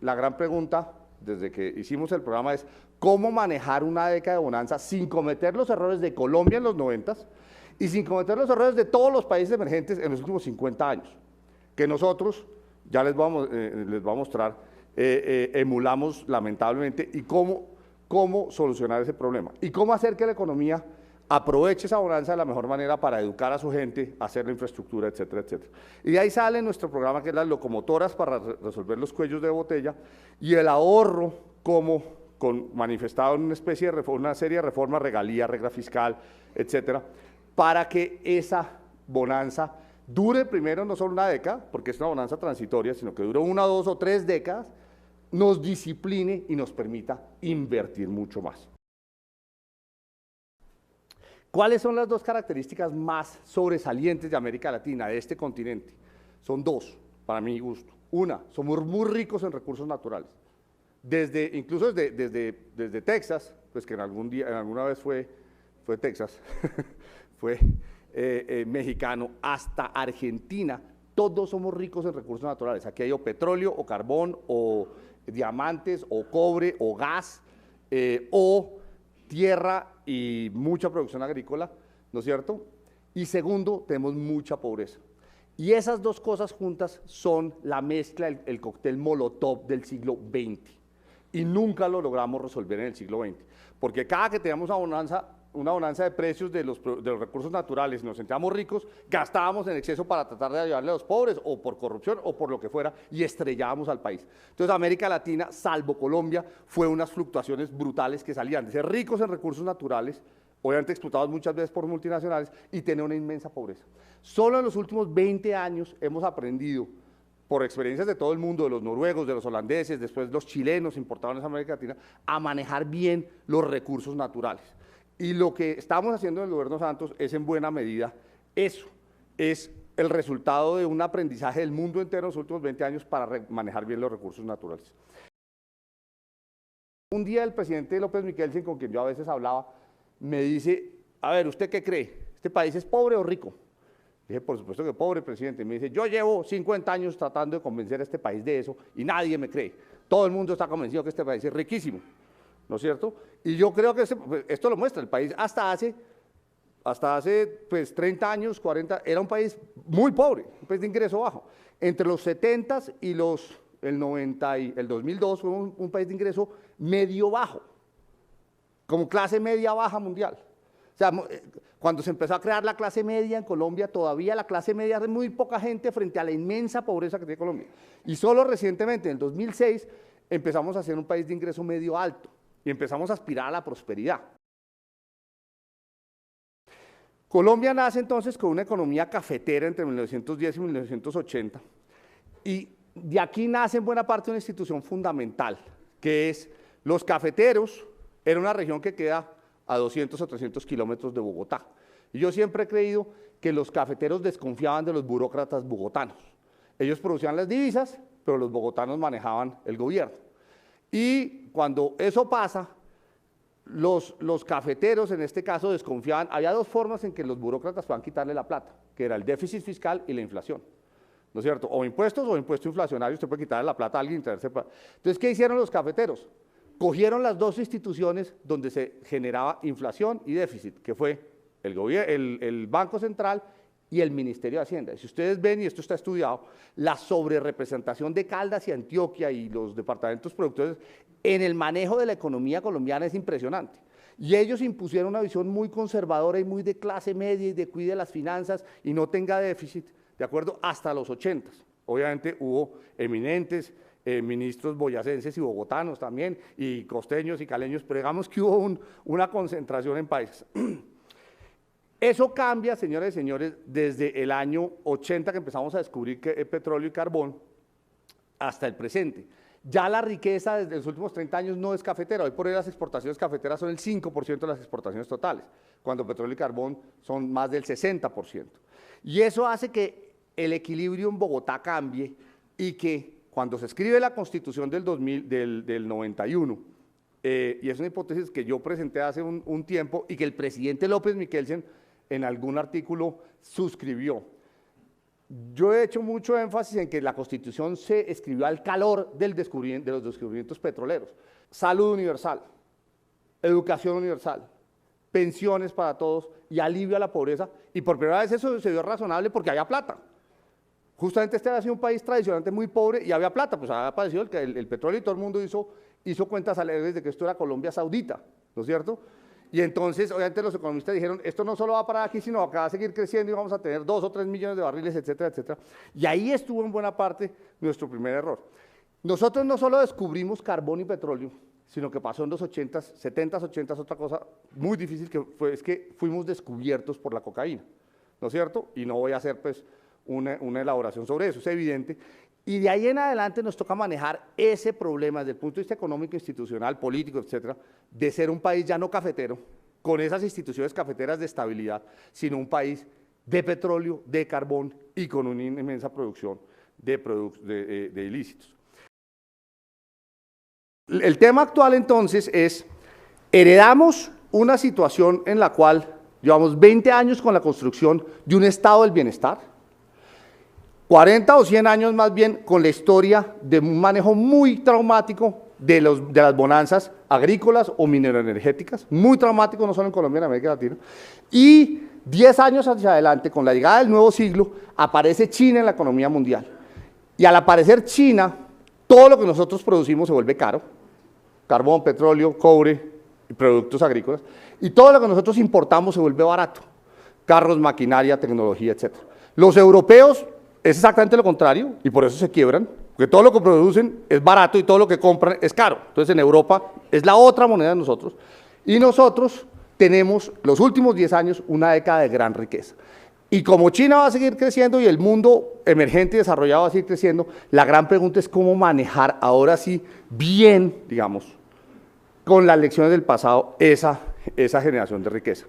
la gran pregunta desde que hicimos el programa es cómo manejar una década de bonanza sin cometer los errores de Colombia en los 90 y sin cometer los errores de todos los países emergentes en los últimos 50 años, que nosotros, ya les voy a mostrar, emulamos lamentablemente, y cómo solucionar ese problema, y cómo hacer que la economía aproveche esa bonanza de la mejor manera para educar a su gente, hacer la infraestructura, etcétera, etcétera. Y de ahí sale nuestro programa, que es las locomotoras para resolver los cuellos de botella, y el ahorro manifestado en una serie de reformas, regalía, regla fiscal, etcétera, para que esa bonanza dure primero no solo una década, porque es una bonanza transitoria, sino que dure 1, 2 o 3 décadas, nos discipline y nos permita invertir mucho más. ¿Cuáles son las dos características más sobresalientes de América Latina, de este continente? Son dos, para mi gusto. Una, somos muy ricos en recursos naturales. Incluso desde Texas, pues que alguna vez fue Texas, fue mexicano, hasta Argentina, todos somos ricos en recursos naturales. Aquí hay o petróleo, o carbón, o diamantes, o cobre, o gas, o tierra y mucha producción agrícola, ¿no es cierto? Y segundo, tenemos mucha pobreza. Y esas dos cosas juntas son la mezcla, el cóctel Molotov del siglo XX. Y nunca lo logramos resolver en el siglo XX. Porque cada que teníamos una bonanza de precios de los recursos naturales y nos sentíamos ricos, gastábamos en exceso para tratar de ayudarle a los pobres, o por corrupción, o por lo que fuera, y estrellábamos al país. Entonces, América Latina, salvo Colombia, fue unas fluctuaciones brutales que salían de ser ricos en recursos naturales, obviamente explotados muchas veces por multinacionales, y tener una inmensa pobreza. Solo en los últimos 20 años hemos aprendido, por experiencias de todo el mundo, de los noruegos, de los holandeses, después los chilenos importados en América Latina, a manejar bien los recursos naturales. Y lo que estamos haciendo en el gobierno Santos es en buena medida eso, es el resultado de un aprendizaje del mundo entero en los últimos 20 años para manejar bien los recursos naturales. Un día el presidente López Michelsen, con quien yo a veces hablaba, me dice, a ver, ¿usted qué cree? ¿Este país es pobre o rico? Dije, por supuesto que pobre, presidente. Me dice, yo llevo 50 años tratando de convencer a este país de eso y nadie me cree. Todo el mundo está convencido que este país es riquísimo, ¿no es cierto? Y yo creo que esto lo muestra, el país hasta hace pues 30 años, 40, era un país muy pobre, un país de ingreso bajo. Entre los 70 y el 90 y el 2002 fue un país de ingreso medio bajo, como clase media baja mundial. O sea, cuando se empezó a crear la clase media en Colombia, todavía la clase media es muy poca gente frente a la inmensa pobreza que tiene Colombia. Y solo recientemente, en el 2006, empezamos a ser un país de ingreso medio alto y empezamos a aspirar a la prosperidad. Colombia nace entonces con una economía cafetera entre 1910 y 1980, y de aquí nace en buena parte una institución fundamental, que es los cafeteros. Era una región que queda a 200 o 300 kilómetros de Bogotá. Y yo siempre he creído que los cafeteros desconfiaban de los burócratas bogotanos. Ellos producían las divisas, pero los bogotanos manejaban el gobierno. Y cuando eso pasa, los cafeteros en este caso desconfiaban. Había dos formas en que los burócratas puedan quitarle la plata, que era el déficit fiscal y la inflación, ¿no es cierto? O impuestos o impuesto inflacionario, usted puede quitarle la plata a alguien y traerse plata. Entonces, ¿qué hicieron los cafeteros? Cogieron las dos instituciones donde se generaba inflación y déficit, que fue el Banco Central y el Ministerio de Hacienda. Y si ustedes ven, y esto está estudiado, la sobrerepresentación de Caldas y Antioquia y los departamentos productores en el manejo de la economía colombiana es impresionante. Y ellos impusieron una visión muy conservadora y muy de clase media y de cuide las finanzas y no tenga déficit, ¿de acuerdo? Hasta los 80. Obviamente hubo eminentes ministros boyacenses y bogotanos también, y costeños y caleños, pero digamos que hubo una concentración en países. Eso cambia, señoras y señores, desde el año 80 que empezamos a descubrir petróleo y carbón hasta el presente. Ya la riqueza desde los últimos 30 años no es cafetera. Hoy por hoy las exportaciones cafeteras son el 5% de las exportaciones totales, cuando petróleo y carbón son más del 60%. Y eso hace que el equilibrio en Bogotá cambie y que cuando se escribe la Constitución del 91, y es una hipótesis que yo presenté hace un tiempo y que el presidente López Michelsen en algún artículo suscribió, Yo he hecho mucho énfasis en que la Constitución se escribió al calor de los descubrimientos petroleros. Salud universal, educación universal, pensiones para todos y alivio a la pobreza. Y por primera vez eso se vio razonable porque había plata. Justamente este había sido un país tradicionalmente muy pobre y había plata, pues había aparecido el petróleo y todo el mundo hizo cuentas alegres de que esto era Colombia Saudita, ¿no es cierto? Y entonces, obviamente, los economistas dijeron, esto no solo va a parar aquí, sino acá va a seguir creciendo y vamos a tener 2 o 3 millones de barriles, etcétera, etcétera. Y ahí estuvo en buena parte nuestro primer error. Nosotros no solo descubrimos carbón y petróleo, sino que pasó en los 80s, 70s, 80s, otra cosa muy difícil es que fuimos descubiertos por la cocaína, ¿no es cierto? Y no voy a hacer, pues, una elaboración sobre eso, es evidente. Y de ahí en adelante nos toca manejar ese problema desde el punto de vista económico, institucional, político, etcétera, de ser un país ya no cafetero, con esas instituciones cafeteras de estabilidad, sino un país de petróleo, de carbón y con una inmensa producción de ilícitos. El tema actual entonces es, heredamos una situación en la cual llevamos 20 años con la construcción de un estado del bienestar, 40 o 100 años más bien con la historia de un manejo muy traumático de las bonanzas agrícolas o mineroenergéticas, muy traumático no solo en Colombia, en América Latina, y 10 años hacia adelante, con la llegada del nuevo siglo, aparece China en la economía mundial. Y al aparecer China, todo lo que nosotros producimos se vuelve caro, carbón, petróleo, cobre y productos agrícolas, y todo lo que nosotros importamos se vuelve barato, carros, maquinaria, tecnología, etc. Los europeos es exactamente lo contrario y por eso se quiebran, porque todo lo que producen es barato y todo lo que compran es caro. Entonces en Europa es la otra moneda de nosotros y nosotros tenemos los últimos 10 años una década de gran riqueza. Y como China va a seguir creciendo y el mundo emergente y desarrollado va a seguir creciendo, la gran pregunta es cómo manejar ahora sí bien, digamos, con las lecciones del pasado esa generación de riqueza.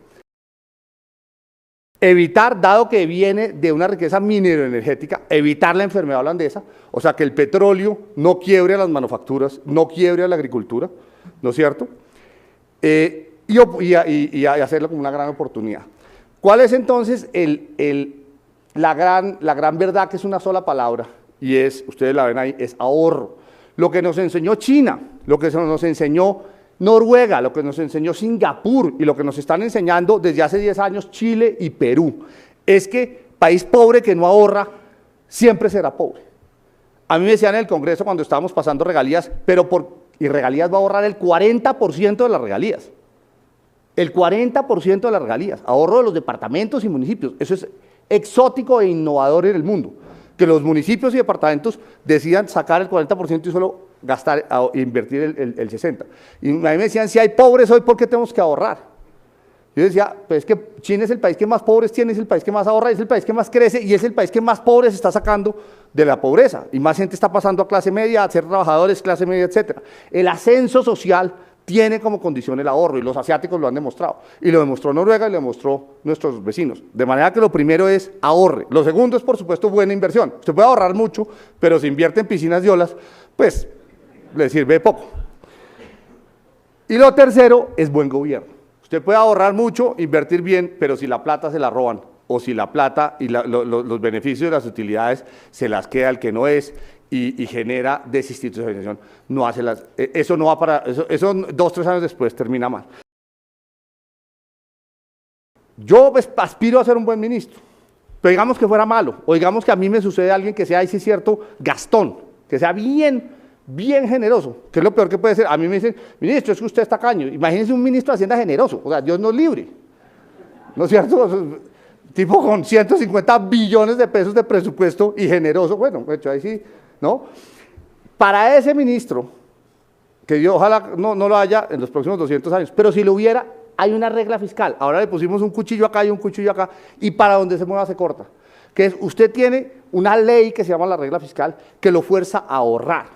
Evitar, dado que viene de una riqueza mineroenergética, evitar la enfermedad holandesa, o sea, que el petróleo no quiebre a las manufacturas, no quiebre a la agricultura, ¿no es cierto? Y hacerlo como una gran oportunidad. ¿Cuál es entonces la gran verdad, que es una sola palabra? Y es, ustedes la ven ahí, es ahorro. Lo que nos enseñó China, lo que nos enseñó Noruega, lo que nos enseñó Singapur y lo que nos están enseñando desde hace 10 años Chile y Perú, es que país pobre que no ahorra siempre será pobre. A mí me decían en el Congreso cuando estábamos pasando regalías, y regalías va a ahorrar el 40% de las regalías. El 40% de las regalías, ahorro de los departamentos y municipios. Eso es exótico e innovador en el mundo, que los municipios y departamentos decidan sacar el 40% y solo gastar, invertir el 60%. Y a mí me decían, si hay pobres hoy, ¿por qué tenemos que ahorrar? Yo decía, pues es que China es el país que más pobres tiene, es el país que más ahorra, es el país que más crece y es el país que más pobres está sacando de la pobreza. Y más gente está pasando a clase media, a ser trabajadores, clase media, etc. El ascenso social tiene como condición el ahorro y los asiáticos lo han demostrado. Y lo demostró Noruega y lo demostró nuestros vecinos. De manera que lo primero es ahorre. Lo segundo es, por supuesto, buena inversión. Usted puede ahorrar mucho, pero si invierte en piscinas de olas, pues le sirve poco. Y lo tercero es buen gobierno. Usted puede ahorrar mucho, invertir bien, pero si la plata se la roban, o si la plata y los beneficios de las utilidades se las queda el que no es, y genera desinstitucionalización, no hace eso no va para, eso 2 o 3 años después termina mal. Yo pues, aspiro a ser un buen ministro, pero digamos que fuera malo, o digamos que a mí me sucede alguien que sea, ahí sí es cierto, Gastón, que sea bien generoso, que es lo peor que puede ser. A mí me dicen, ministro, es que usted es tacaño. Imagínense un ministro de Hacienda generoso, o sea, Dios nos libre, ¿no es cierto? Tipo con 150 billones de pesos de presupuesto y generoso, bueno, de hecho ahí sí, ¿no? Para ese ministro, que Dios ojalá no lo haya en los próximos 200 años, pero si lo hubiera, hay una regla fiscal. Ahora le pusimos un cuchillo acá y un cuchillo acá, y para donde se mueva se corta. Que es, usted tiene una ley que se llama la regla fiscal, que lo fuerza a ahorrar,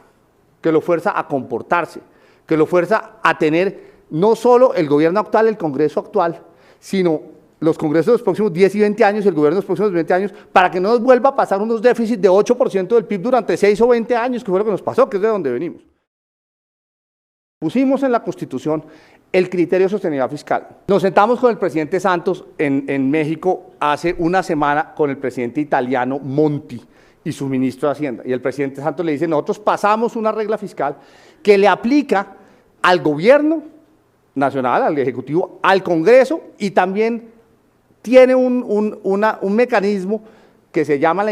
que lo fuerza a comportarse, que lo fuerza a tener no solo el gobierno actual, el Congreso actual, sino los congresos de los próximos 10 y 20 años y el gobierno de los próximos 20 años, para que no nos vuelva a pasar unos déficits de 8% del PIB durante 6 o 20 años, que fue lo que nos pasó, que es de donde venimos. Pusimos en la Constitución el criterio de sostenibilidad fiscal. Nos sentamos con el presidente Santos en México hace una semana con el presidente italiano Monti y su ministro de Hacienda. Y el presidente Santos le dice, nosotros pasamos una regla fiscal que le aplica al gobierno nacional, al ejecutivo, al Congreso, y también tiene un mecanismo que se llama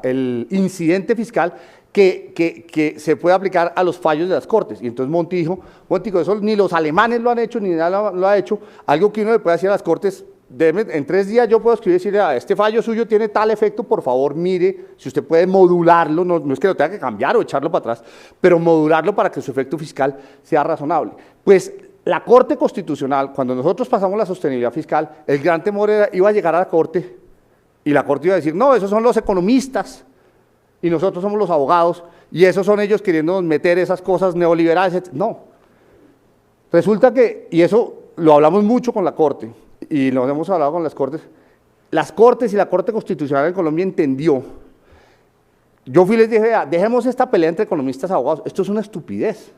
el incidente fiscal, que se puede aplicar a los fallos de las Cortes. Y entonces Monti dijo, eso ni los alemanes lo han hecho, ni nada lo ha hecho, algo que uno le puede decir a las Cortes, en 3 días yo puedo escribir y decirle, este fallo suyo tiene tal efecto, por favor mire, si usted puede modularlo, no es que lo tenga que cambiar o echarlo para atrás, pero modularlo para que su efecto fiscal sea razonable. Pues la Corte Constitucional, cuando nosotros pasamos la sostenibilidad fiscal, el gran temor era, iba a llegar a la Corte, y la Corte iba a decir, no, esos son los economistas, y nosotros somos los abogados, y esos son ellos queriendo meter esas cosas neoliberales, etc. No. Resulta que, y eso lo hablamos mucho con la Corte, y lo hemos hablado con las Cortes y la Corte Constitucional en Colombia entendió. Yo fui y les dije, vea, dejemos esta pelea entre economistas y abogados, esto es una estupidez.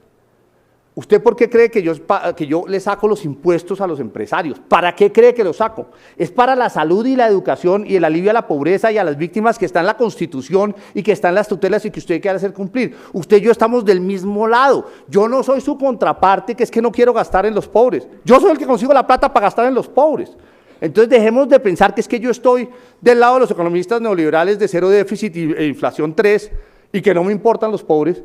¿Usted por qué cree que yo le saco los impuestos a los empresarios? ¿Para qué cree que los saco? Es para la salud y la educación y el alivio a la pobreza y a las víctimas que está en la Constitución y que están en las tutelas y que usted quiere hacer cumplir. Usted y yo estamos del mismo lado. Yo no soy su contraparte, que es que no quiero gastar en los pobres. Yo soy el que consigo la plata para gastar en los pobres. Entonces dejemos de pensar que es que yo estoy del lado de los economistas neoliberales de cero déficit e inflación 3 y que no me importan los pobres,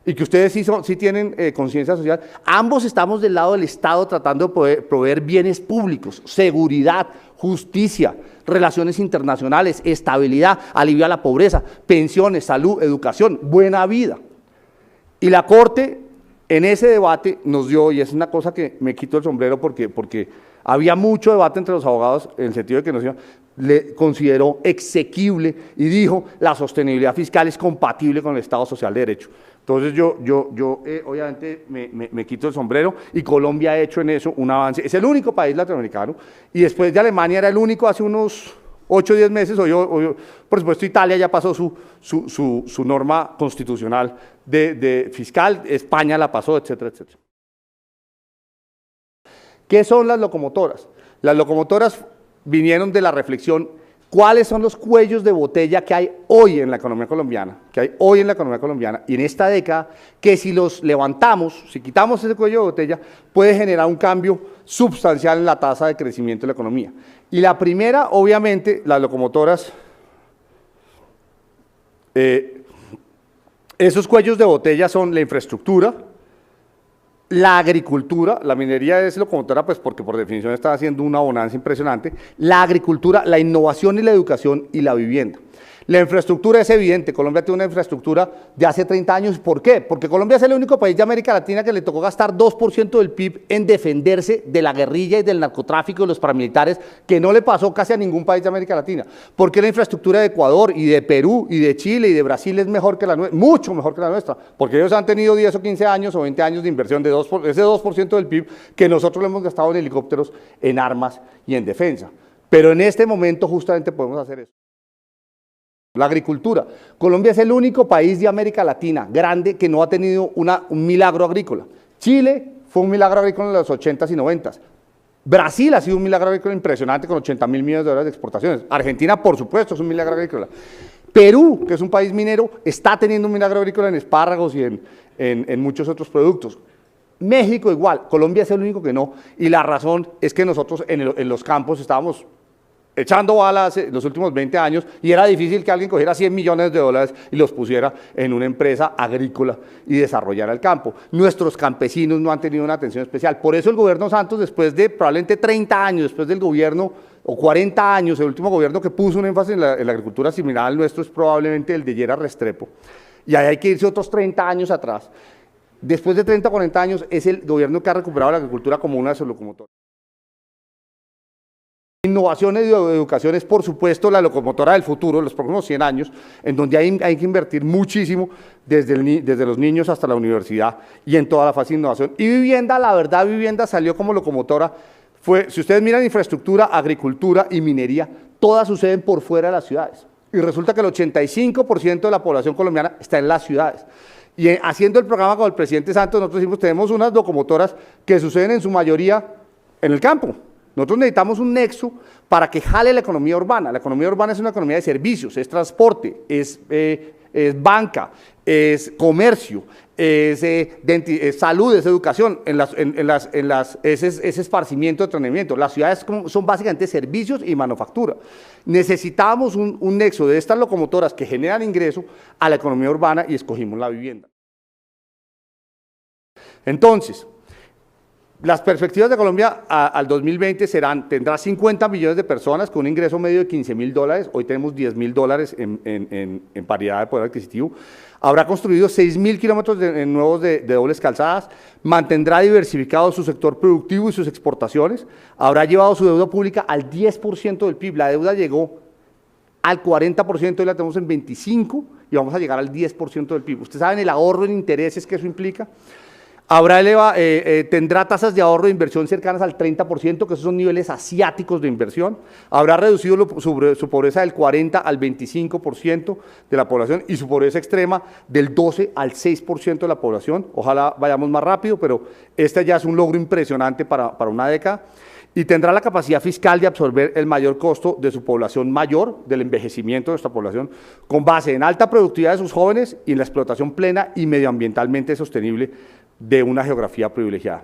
y que ustedes sí tienen conciencia social. Ambos estamos del lado del Estado tratando de proveer bienes públicos, seguridad, justicia, relaciones internacionales, estabilidad, alivio a la pobreza, pensiones, salud, educación, buena vida. Y la Corte en ese debate nos dio, y es una cosa que me quito el sombrero porque había mucho debate entre los abogados en el sentido de que nos le consideró exequible y dijo la sostenibilidad fiscal es compatible con el Estado Social de Derecho. Entonces yo obviamente me quito el sombrero, y Colombia ha hecho en eso un avance. Es el único país latinoamericano, y después de Alemania era el único hace unos 8 o 10 meses, por supuesto Italia ya pasó su norma constitucional de fiscal, España la pasó, etcétera, etcétera. ¿Qué son las locomotoras? Las locomotoras vinieron de la reflexión, ¿cuáles son los cuellos de botella que hay hoy en la economía colombiana? Y en esta década, que si los levantamos, si quitamos ese cuello de botella, puede generar un cambio sustancial en la tasa de crecimiento de la economía. Y la primera, obviamente, las locomotoras, esos cuellos de botella son la infraestructura, la agricultura, la minería es locomotora, pues porque por definición está haciendo una bonanza impresionante, la agricultura, la innovación y la educación y la vivienda. La infraestructura es evidente, Colombia tiene una infraestructura de hace 30 años, ¿por qué? Porque Colombia es el único país de América Latina que le tocó gastar 2% del PIB en defenderse de la guerrilla y del narcotráfico y de los paramilitares, que no le pasó casi a ningún país de América Latina. Porque la infraestructura de Ecuador y de Perú y de Chile y de Brasil es mejor que la nuestra, mucho mejor que la nuestra, porque ellos han tenido 10 o 15 años o 20 años de inversión de ese 2% del PIB que nosotros lo hemos gastado en helicópteros, en armas y en defensa. Pero en este momento justamente podemos hacer eso. La agricultura. Colombia es el único país de América Latina grande que no ha tenido un milagro agrícola. Chile fue un milagro agrícola en los 80s y 90s. Brasil ha sido un milagro agrícola impresionante con 80.000 millones de dólares de exportaciones. Argentina, por supuesto, es un milagro agrícola. Perú, que es un país minero, está teniendo un milagro agrícola en espárragos y en muchos otros productos. México igual, Colombia es el único que no, y la razón es que nosotros en los campos estábamos echando balas los últimos 20 años, y era difícil que alguien cogiera 100 millones de dólares y los pusiera en una empresa agrícola y desarrollara el campo. Nuestros campesinos no han tenido una atención especial. Por eso el gobierno Santos, después de probablemente 30 años, después del gobierno, o 40 años, el último gobierno que puso un énfasis en la agricultura similar al nuestro es probablemente el de Lleras Restrepo. Y ahí hay que irse otros 30 años atrás. Después de 30 o 40 años es el gobierno que ha recuperado la agricultura como una de sus locomotoras. Innovación y educación es, por supuesto, la locomotora del futuro, los próximos 100 años, en donde hay que invertir muchísimo, desde los niños hasta la universidad y en toda la fase de innovación. Y vivienda, la verdad, vivienda salió como locomotora. Si ustedes miran infraestructura, agricultura y minería, todas suceden por fuera de las ciudades. Y resulta que el 85% de la población colombiana está en las ciudades. Y haciendo el programa con el presidente Santos, nosotros decimos, tenemos unas locomotoras que suceden en su mayoría en el campo. Nosotros necesitamos un nexo para que jale la economía urbana. La economía urbana es una economía de servicios, es transporte, es banca, es comercio, es salud, es educación, es esparcimiento, entrenamiento. Las ciudades son básicamente servicios y manufactura. Necesitábamos un nexo de estas locomotoras que generan ingreso a la economía urbana y escogimos la vivienda. Entonces, las perspectivas de Colombia al 2020 tendrá 50 millones de personas con un ingreso medio de $15.000, hoy tenemos $10.000 en paridad de poder adquisitivo, habrá construido 6.000 kilómetros nuevos de dobles calzadas, mantendrá diversificado su sector productivo y sus exportaciones, habrá llevado su deuda pública al 10% del PIB, la deuda llegó al 40%, hoy la tenemos en 25% y vamos a llegar al 10% del PIB. Ustedes saben el ahorro en intereses que eso implica. Tendrá tasas de ahorro de inversión cercanas al 30%, que esos son niveles asiáticos de inversión. Habrá reducido su pobreza del 40 al 25% de la población y su pobreza extrema del 12 al 6% de la población. Ojalá vayamos más rápido, pero este ya es un logro impresionante para una década. Y tendrá la capacidad fiscal de absorber el mayor costo de su población mayor, del envejecimiento de esta población, con base en alta productividad de sus jóvenes y en la explotación plena y medioambientalmente sostenible de una geografía privilegiada.